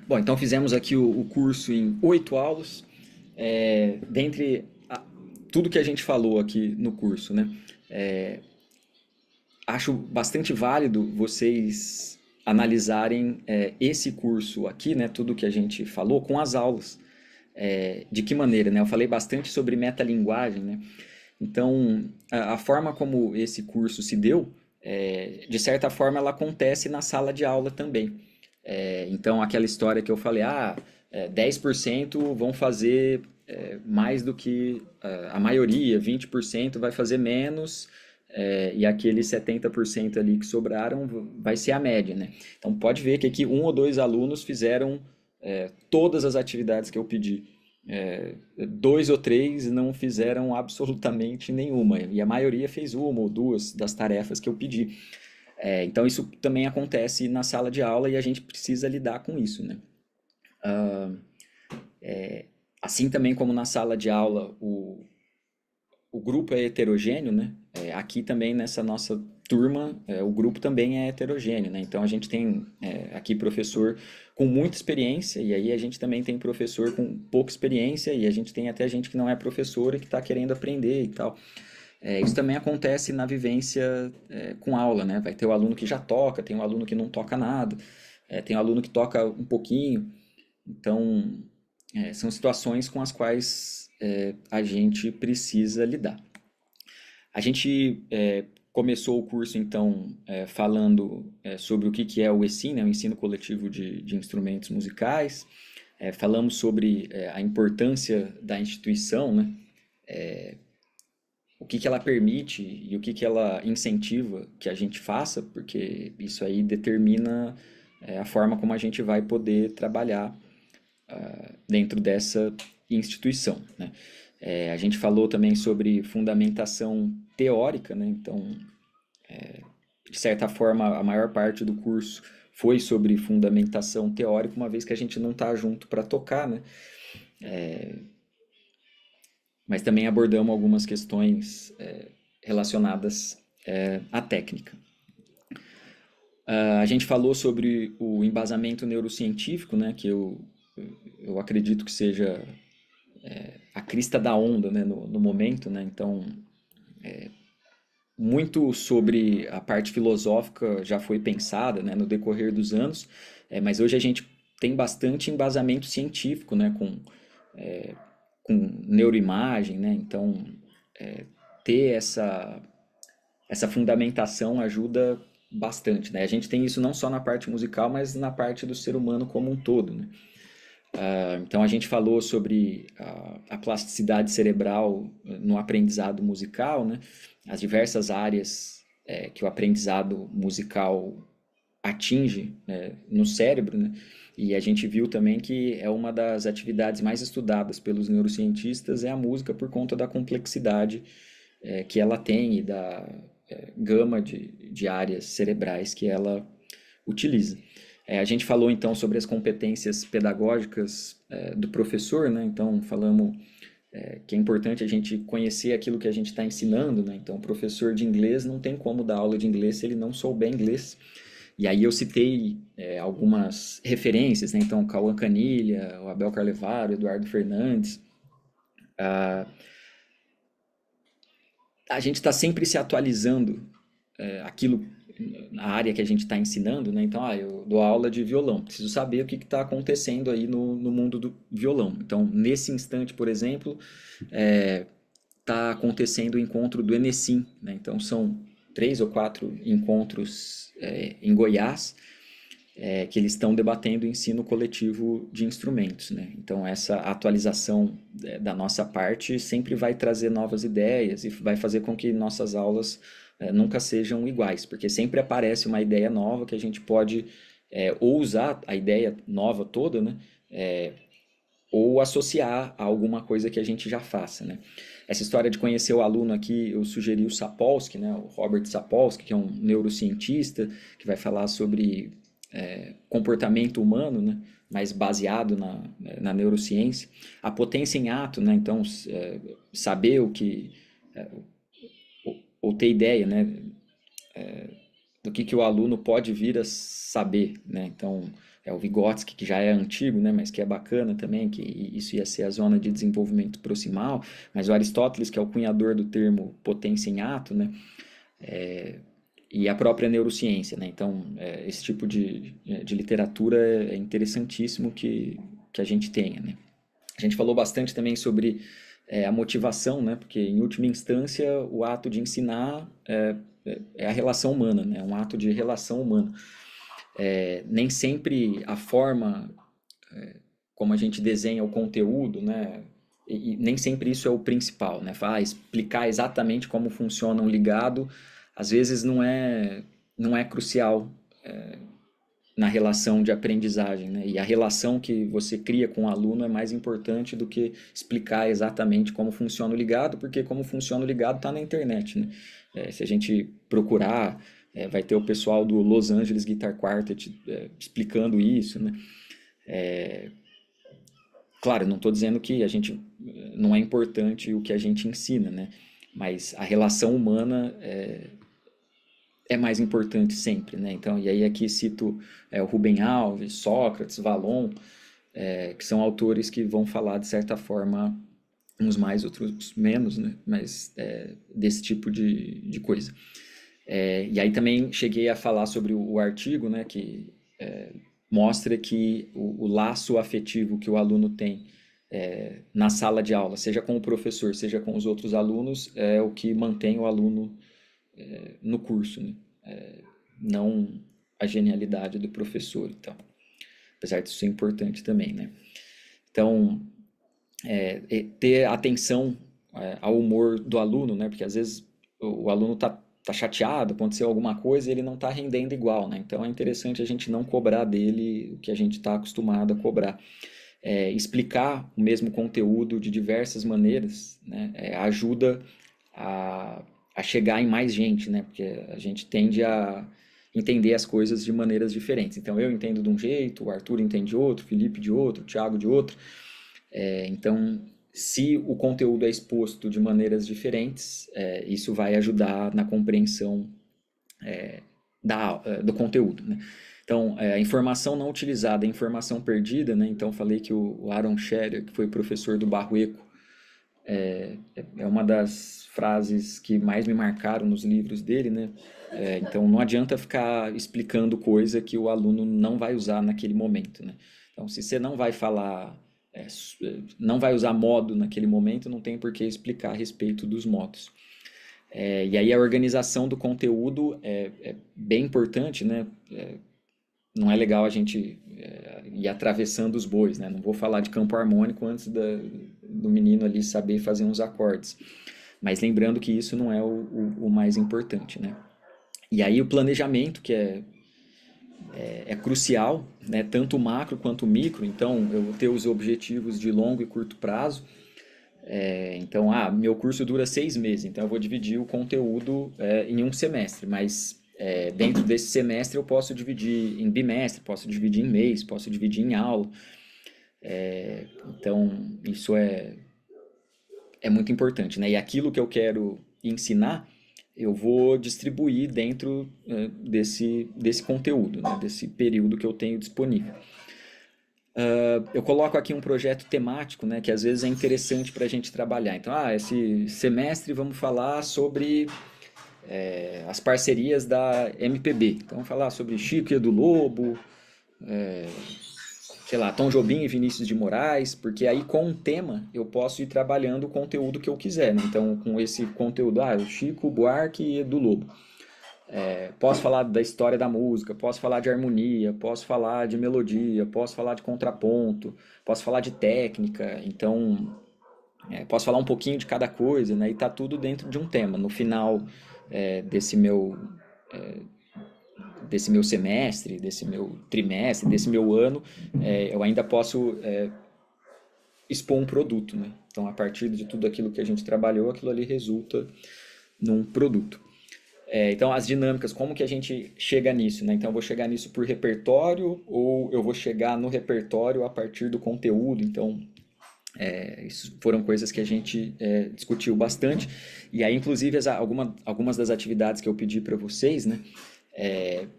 Bom, então fizemos aqui o curso em 8 aulas. Dentre tudo que a gente falou aqui no curso, né? Acho bastante válido vocês analisarem esse curso aqui, né? Tudo que a gente falou com as aulas. De que maneira, né? Eu falei bastante sobre metalinguagem, né? Então, a forma como esse curso se deu, de certa forma, ela acontece na sala de aula também. Então, aquela história que eu falei, 10% vão fazer mais do que a maioria, 20% vai fazer menos, e aqueles 70% ali que sobraram vai ser a média, né? Então, pode ver que aqui um ou dois alunos fizeram todas as atividades que eu pedi. Dois ou três não fizeram absolutamente nenhuma, e a maioria fez uma ou duas das tarefas que eu pedi. Então, isso também acontece na sala de aula e a gente precisa lidar com isso, né? Assim também como na sala de aula o grupo é heterogêneo, né? Aqui também nessa nossa turma, o grupo também é heterogêneo, né? Então a gente tem aqui professor com muita experiência, e aí a gente também tem professor com pouca experiência, e a gente tem até gente que não é professor e que está querendo aprender e tal. Isso também acontece na vivência com aula, né? Vai ter o aluno que já toca, tem o aluno que não toca nada, tem o aluno que toca um pouquinho. Então, são situações com as quais a gente precisa lidar. A gente começou o curso, então, falando sobre o que é o ESIM, né, o Ensino Coletivo de Instrumentos Musicais. Falamos sobre a importância da instituição, né, o que ela permite e o que ela incentiva que a gente faça, porque isso aí determina a forma como a gente vai poder trabalhar dentro dessa instituição, né? A gente falou também sobre fundamentação teórica, né? Então, de certa forma, a maior parte do curso foi sobre fundamentação teórica, uma vez que a gente não está junto para tocar, né? Mas também abordamos algumas questões relacionadas à técnica. A gente falou sobre o embasamento neurocientífico, né? Que eu acredito que seja a crista da onda, né, no momento, né? Então, muito sobre a parte filosófica já foi pensada, né, no decorrer dos anos, mas hoje a gente tem bastante embasamento científico, né, com neuroimagem, né? Então, ter essa fundamentação ajuda bastante, né? A gente tem isso não só na parte musical, mas na parte do ser humano como um todo, né? Então a gente falou sobre a plasticidade cerebral no aprendizado musical, né? As diversas áreas que o aprendizado musical atinge, né, no cérebro, né? E a gente viu também que é uma das atividades mais estudadas pelos neurocientistas é a música por conta da complexidade que ela tem e da gama de áreas cerebrais que ela utiliza. A gente falou então sobre as competências pedagógicas do professor, né? Então falamos que é importante a gente conhecer aquilo que a gente está ensinando, né? Então, o professor de inglês não tem como dar aula de inglês se ele não souber inglês. E aí eu citei algumas referências, né? Então, Cauã Canilha, o Abel Carlevaro, Eduardo Fernandes. A gente está sempre se atualizando aquilo na área que a gente está ensinando, né? Então, eu dou aula de violão, preciso saber o que está acontecendo aí no mundo do violão. Então, nesse instante, por exemplo, está acontecendo o encontro do Enesim, né? Então, são 3 ou 4 encontros em Goiás, que eles estão debatendo o ensino coletivo de instrumentos, né? Então, essa atualização da nossa parte sempre vai trazer novas ideias e vai fazer com que nossas aulas nunca sejam iguais, porque sempre aparece uma ideia nova que a gente pode ou usar a ideia nova toda, né? Ou associar a alguma coisa que a gente já faça, né? Essa história de conhecer o aluno aqui, eu sugeri o Sapolsky, né? O Robert Sapolsky, que é um neurocientista que vai falar sobre comportamento humano, né? Mas baseado na neurociência. A potência em ato, né? Então, saber o que... ou ter ideia, né? Do que o aluno pode vir a saber, né? Então, o Vygotsky, que já é antigo, né, mas que é bacana também, que isso ia ser a zona de desenvolvimento proximal, mas o Aristóteles, que é o cunhador do termo potência em ato, né, e a própria neurociência, né, então esse tipo de literatura é interessantíssimo que a gente tenha, né. A gente falou bastante também sobre a motivação, né, porque em última instância o ato de ensinar é a relação humana, né, é um ato de relação humana. Nem sempre a forma como a gente desenha o conteúdo, né? E nem sempre isso é o principal, né? Explicar exatamente como funciona um ligado, às vezes não é crucial na relação de aprendizagem, né? E a relação que você cria com o aluno é mais importante do que explicar exatamente como funciona o ligado, porque como funciona o ligado está na internet, né? Se a gente procurar, vai ter o pessoal do Los Angeles Guitar Quartet explicando isso, né? Claro, não estou dizendo que a gente não é importante o que a gente ensina, né? Mas a relação humana é mais importante sempre, né? Então, e aí aqui cito o Rubem Alves, Sócrates, Valon, que são autores que vão falar de certa forma, uns mais, outros menos, né? Mas desse tipo de coisa. E aí também cheguei a falar sobre o artigo, né? Que mostra que o laço afetivo que o aluno tem na sala de aula, seja com o professor, seja com os outros alunos, é o que mantém o aluno no curso, né? Não a genialidade do professor, então. Apesar disso ser importante também, né? Então, ter atenção ao humor do aluno, né? Porque às vezes o aluno tá chateado, aconteceu alguma coisa e ele não está rendendo igual, né? Então é interessante a gente não cobrar dele o que a gente está acostumado a cobrar. Explicar o mesmo conteúdo de diversas maneiras, né? Ajuda a chegar em mais gente, né? Porque a gente tende a entender as coisas de maneiras diferentes. Então eu entendo de um jeito, o Arthur entende de outro, o Felipe de outro, o Thiago de outro. Então, se o conteúdo é exposto de maneiras diferentes, isso vai ajudar na compreensão do conteúdo, né? Então, a informação não utilizada, a informação perdida, né? Então, falei que o Aaron Scherer, que foi professor do Barrueco, é uma das frases que mais me marcaram nos livros dele, né? Então, não adianta ficar explicando coisa que o aluno não vai usar naquele momento, né? Então, se você não vai falar, não vai usar modo naquele momento, não tem por que explicar a respeito dos modos. E aí a organização do conteúdo é bem importante, né? Não é legal a gente ir atravessando os bois, né? Não vou falar de campo harmônico antes do menino ali saber fazer uns acordes. Mas lembrando que isso não é o mais importante, né? E aí o planejamento, que é crucial, né? Tanto o macro quanto o micro. Então, eu vou ter os objetivos de longo e curto prazo. Então, meu curso dura 6 meses, então eu vou dividir o conteúdo em um semestre, mas dentro desse semestre eu posso dividir em bimestre, posso dividir em mês, posso dividir em aula. Então, isso é muito importante, né? E aquilo que eu quero ensinar, eu vou distribuir dentro desse conteúdo, né? Desse período que eu tenho disponível. Eu coloco aqui um projeto temático, né, que às vezes é interessante para a gente trabalhar. Então, esse semestre vamos falar sobre as parcerias da MPB. Então, vamos falar sobre Chico e Edu Lobo, sei lá, Tom Jobim e Vinícius de Moraes, porque aí com um tema eu posso ir trabalhando o conteúdo que eu quiser, né? Então, com esse conteúdo, Chico Buarque e Edu Lobo. Posso falar da história da música, posso falar de harmonia, posso falar de melodia, posso falar de contraponto, posso falar de técnica, então posso falar um pouquinho de cada coisa, né? E tá tudo dentro de um tema. No final desse meu semestre, desse meu trimestre, desse meu ano, eu ainda posso expor um produto, né? Então, a partir de tudo aquilo que a gente trabalhou, aquilo ali resulta num produto. Então, as dinâmicas, como que a gente chega nisso, né? Então, eu vou chegar nisso por repertório ou eu vou chegar no repertório a partir do conteúdo. Então, isso foram coisas que a gente discutiu bastante. E aí, inclusive, algumas das atividades que eu pedi para vocês, né?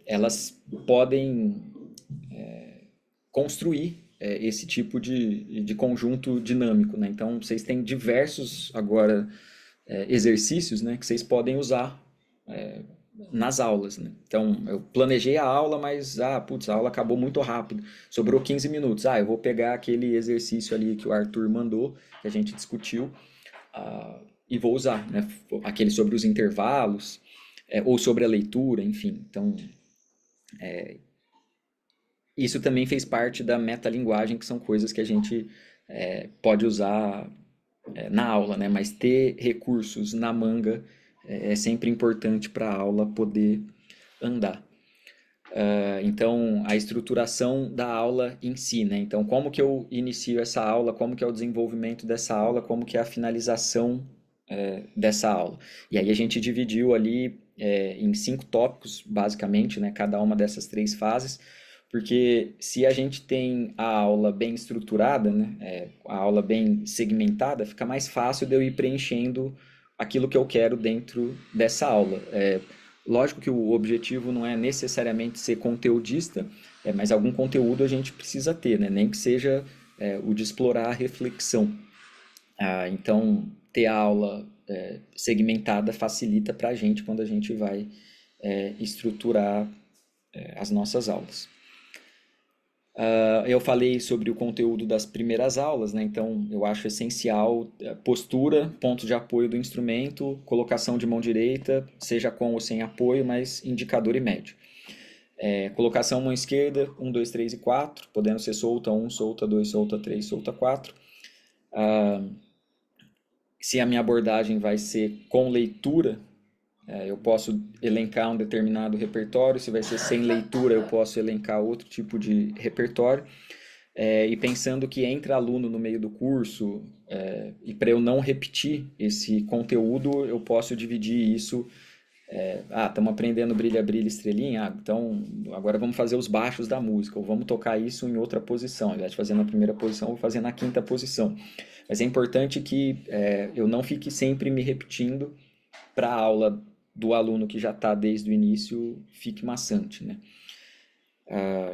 Elas podem construir esse tipo de conjunto dinâmico, né? Então, vocês têm diversos agora exercícios, né, que vocês podem usar nas aulas, né? Então, eu planejei a aula, mas, putz, a aula acabou muito rápido, sobrou 15 minutos. Eu vou pegar aquele exercício ali que o Arthur mandou, que a gente discutiu, e vou usar, né? Aquele sobre os intervalos, ou sobre a leitura, enfim. Então, isso também fez parte da metalinguagem, que são coisas que a gente pode usar na aula, né? Mas ter recursos na manga é sempre importante para a aula poder andar. Então, a estruturação da aula em si, né? Então, como que eu inicio essa aula, como que é o desenvolvimento dessa aula, como que é a finalização dessa aula. E aí a gente dividiu ali em 5 tópicos, basicamente, né? Cada uma dessas 3 fases, porque se a gente tem a aula bem estruturada, né? A aula bem segmentada, fica mais fácil de eu ir preenchendo aquilo que eu quero dentro dessa aula. Lógico que o objetivo não é necessariamente ser conteudista, mas algum conteúdo a gente precisa ter, né? Nem que seja o de explorar a reflexão. Então, ter a aula segmentada facilita para a gente quando a gente vai estruturar as nossas aulas. Eu falei sobre o conteúdo das primeiras aulas, né? Então eu acho essencial postura, ponto de apoio do instrumento, colocação de mão direita, seja com ou sem apoio, mas indicador e médio. Colocação mão esquerda, 1, 2, 3 e 4, podendo ser solta 1, solta 2, solta 3, solta 4. Se a minha abordagem vai ser com leitura, eu posso elencar um determinado repertório, se vai ser sem leitura, eu posso elencar outro tipo de repertório. E pensando que entra aluno no meio do curso, e para eu não repetir esse conteúdo, eu posso dividir isso. Estamos aprendendo brilha, brilha, estrelinha. Então agora vamos fazer os baixos da música, ou vamos tocar isso em outra posição. Ao invés de fazer na primeira posição, eu vou fazer na quinta posição. Mas é importante que eu não fique sempre me repetindo para a aula do aluno que já está desde o início fique maçante, né?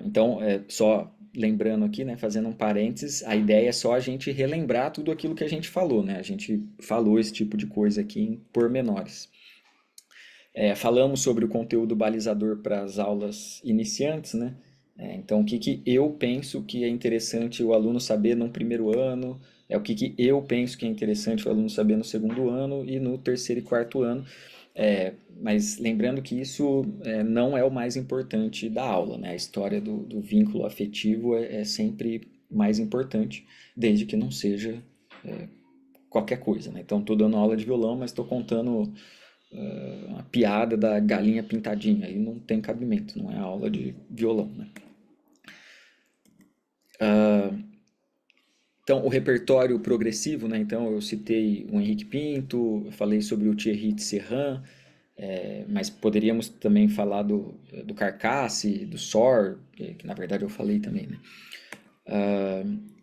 Então, só lembrando aqui, né, fazendo um parênteses, a ideia é só a gente relembrar tudo aquilo que a gente falou, né? A gente falou esse tipo de coisa aqui em pormenores. Falamos sobre o conteúdo balizador para as aulas iniciantes, né? Então, o que que eu penso que é interessante o aluno saber no primeiro ano, o que que eu penso que é interessante o aluno saber no segundo ano e no terceiro e quarto ano. Mas lembrando que isso não é o mais importante da aula, né? A história do vínculo afetivo é sempre mais importante, desde que não seja qualquer coisa, né? Então, estou dando aula de violão, mas estou contando a piada da galinha pintadinha, aí não tem cabimento, não é aula de violão, né? Então, o repertório progressivo, né? Então, eu citei o Henrique Pinto, eu falei sobre o Thierry Serran, mas poderíamos também falar do Carcasse, do Sor, que na verdade eu falei também, né?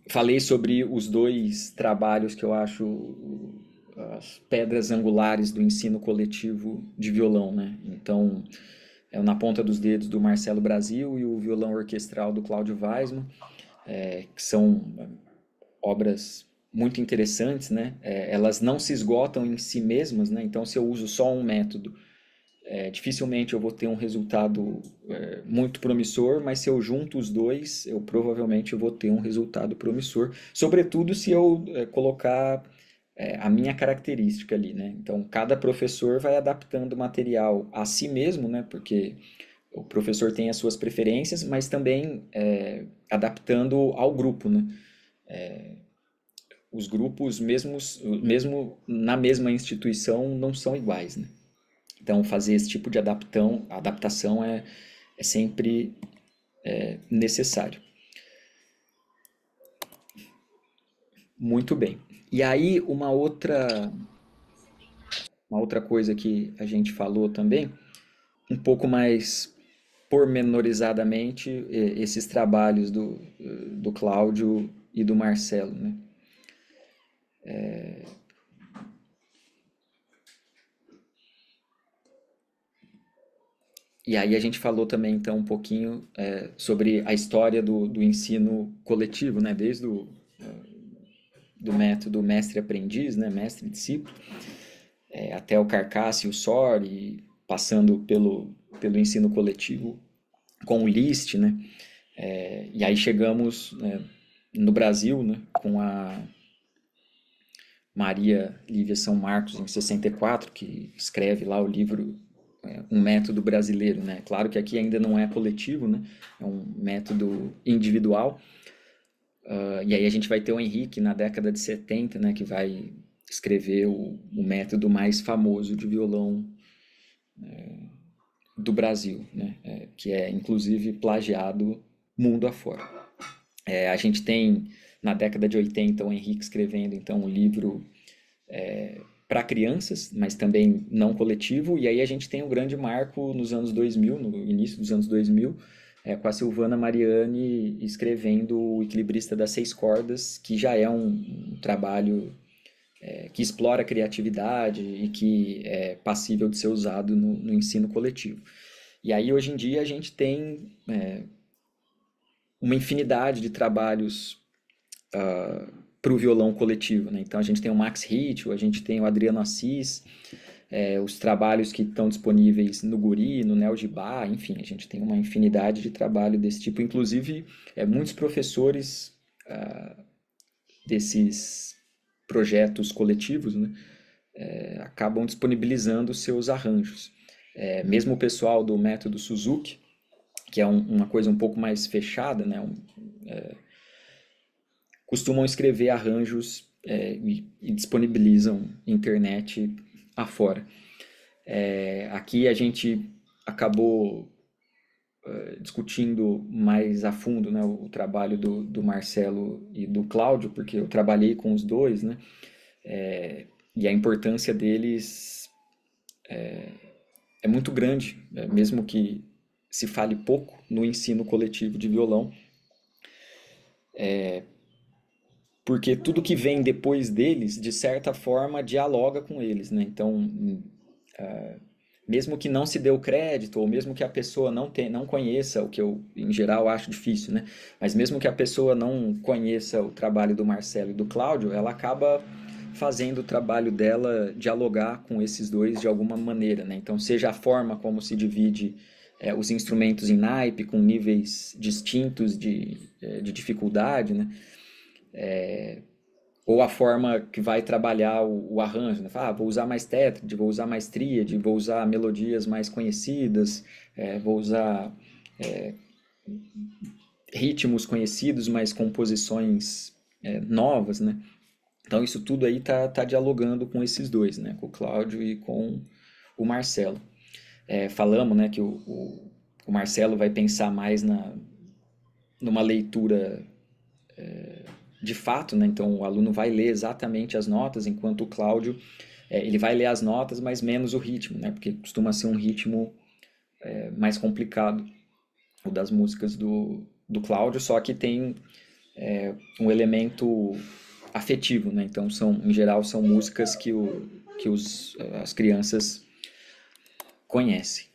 Falei sobre os 2 trabalhos que eu acho as pedras angulares do ensino coletivo de violão, né? Então, Na Ponta dos Dedos do Marcelo Brasil e o Violão Orquestral do Cláudio Weisman, que são obras muito interessantes, né? Elas não se esgotam em si mesmas, né? Então, se eu uso só um método, dificilmente eu vou ter um resultado muito promissor, mas se eu junto os dois, eu provavelmente vou ter um resultado promissor, sobretudo se eu colocar a minha característica ali, né? Então, cada professor vai adaptando o material a si mesmo, né? Porque o professor tem as suas preferências, mas também adaptando ao grupo, né? Os grupos, mesmo na mesma instituição, não são iguais, né? Então, fazer esse tipo de adaptação é sempre necessário. Muito bem. E aí, uma outra coisa que a gente falou também, um pouco mais pormenorizadamente, esses trabalhos do Cláudio e do Marcelo, né? E aí a gente falou também, então, um pouquinho sobre a história do ensino coletivo, né? Desde o do método mestre-aprendiz, né? Mestre-discípulo, até o Carcasse e o SOR, e passando pelo ensino coletivo com o LIST, né? E aí chegamos, né, no Brasil, né, com a Maria Lívia São Marcos, em 64, que escreve lá o livro Um Método Brasileiro, né? Claro que aqui ainda não é coletivo, né? É um método individual. E aí a gente vai ter o Henrique na década de 70, né? Que vai escrever o método mais famoso de violão do Brasil, né? Que é inclusive plagiado mundo afora. A gente tem na década de 80 o Henrique escrevendo então um livro para crianças, mas também não coletivo. E aí a gente tem um grande marco nos anos 2000, no início dos anos 2000, com a Silvana Mariani escrevendo O Equilibrista das Seis Cordas, que já é um trabalho que explora a criatividade e que é passível de ser usado no ensino coletivo. E aí hoje em dia a gente tem uma infinidade de trabalhos para o violão coletivo, né? Então a gente tem o Max Ritt, a gente tem o Adriano Assis, os trabalhos que estão disponíveis no Guri, no Neo Gibá, enfim, a gente tem uma infinidade de trabalho desse tipo. Inclusive, muitos professores desses projetos coletivos, né, acabam disponibilizando seus arranjos. Mesmo o pessoal do método Suzuki, que é uma coisa um pouco mais fechada, né, costumam escrever arranjos e disponibilizam internet afora. Aqui a gente acabou discutindo mais a fundo, né, o trabalho do Marcelo e do Cláudio, porque eu trabalhei com os dois, né, e a importância deles é muito grande, né, mesmo que se fale pouco no ensino coletivo de violão, porque tudo que vem depois deles, de certa forma, dialoga com eles, né? Então, mesmo que não se dê o crédito, ou mesmo que a pessoa não conheça, o que eu, em geral, acho difícil, né? Mas mesmo que a pessoa não conheça o trabalho do Marcelo e do Cláudio, ela acaba fazendo o trabalho dela dialogar com esses dois de alguma maneira, né? Então, seja a forma como se divide os instrumentos em naipe, com níveis distintos de dificuldade, né? Ou a forma que vai trabalhar o arranjo, né? Fala, vou usar mais tétrade, vou usar mais tríade, vou usar melodias mais conhecidas, vou usar ritmos conhecidos, mas composições novas, né? Então isso tudo aí tá dialogando com esses dois, né? Com o Cláudio e com o Marcelo. Falamos, né, que o Marcelo vai pensar mais numa leitura de fato, né? Então o aluno vai ler exatamente as notas, enquanto o Cláudio ele vai ler as notas, mas menos o ritmo, né? Porque costuma ser um ritmo mais complicado, o das músicas do Cláudio, só que tem um elemento afetivo, né? Então em geral são músicas que as crianças conhecem.